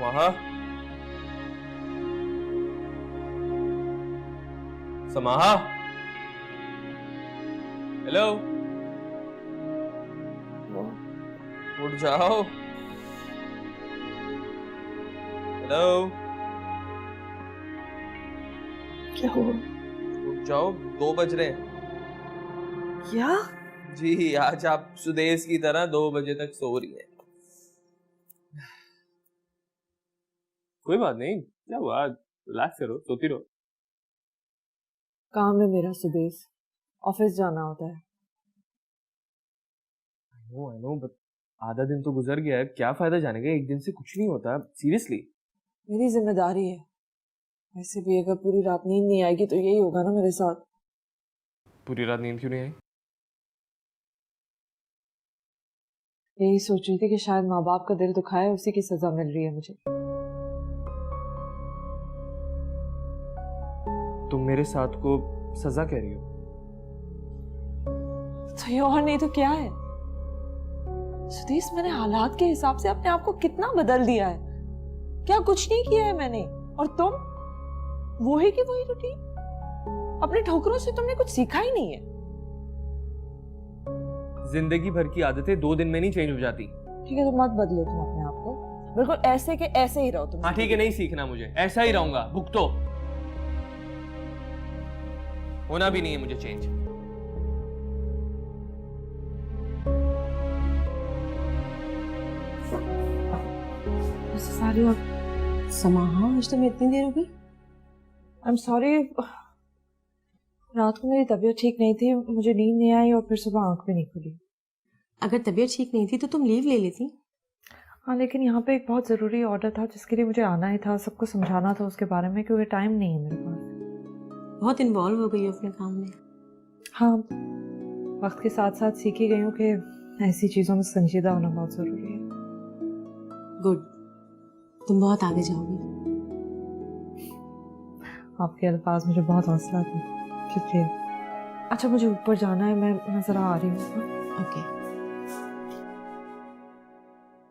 समाहा, समाहा, hello, उठ जाओ। Hello, क्या हुआ? उठ जाओ, 2 बज रहे हैं। क्या? जी, आज आप सुदेश की तरह 2 बजे तक सो रही हैं। कोई बात नहीं, क्या हुआ, रिलैक्स करो, सोती रहो। काम है मेरा सुदेश, ऑफिस जाना होता है। आई नो बट आधा दिन तो गुजर गया है, क्या फायदा जाने का, एक दिन से कुछ नहीं होता, सीरियसली। मेरी जिम्मेदारी है। वैसे भी अगर पूरी रात नींद नहीं आएगी तो यही होगा ना मेरे साथ। पूरी रात नींद क्यों नहीं आई? यही सोच रही थी कि शायद माँ बाप का दिल दुखाए, उसी की सजा मिल रही है मुझे। तुम मेरे साथ को सजा कह रही हो? तो ये और नहीं तो क्या है सुदेश, मैंने हालात के हिसाब से अपने आप को कितना बदल दिया है। क्या कुछ नहीं किया है मैंने, और तुम वही की वही रूटीन। अपने ठोकरों से तुमने कुछ सीखा ही नहीं है। जिंदगी भर की आदतें 2 दिन में नहीं चेंज हो जाती। ठीक है तो मत बदलो तुम अपने आप को, बिल्कुल ऐसे के ऐसे ही रहो तुम। हाँ ठीक है, नहीं सीखना मुझे, ऐसा ही रहूंगा, भुगतो। होना भी नहीं है मुझे चेंज। सारी समाहा, आज तुम्हें इतनी देर हो गई? आई एम सॉरी, रात को मेरी तबीयत ठीक नहीं थी, मुझे नींद नहीं आई और फिर सुबह आंख भी नहीं खुली। अगर तबीयत ठीक नहीं थी तो तुम लीव ले लेती। हाँ लेकिन यहाँ पे एक बहुत ज़रूरी ऑर्डर था जिसके लिए मुझे आना ही था, सबको समझाना था उसके बारे में, क्योंकि टाइम नहीं है मेरे पास। बहुत इन्वॉल्व हो गई हो अपने काम में। हाँ, वक्त के साथ साथ सीख ही गई हूँ कि ऐसी चीज़ों में संजीदा होना बहुत ज़रूरी है। गुड, तुम बहुत आगे जाओगी। आपके अल्फाज मुझे बहुत हौसला थे, शुक्रिया। अच्छा मुझे ऊपर जाना है, मैं ज़रा आ रही हूँ। ओके।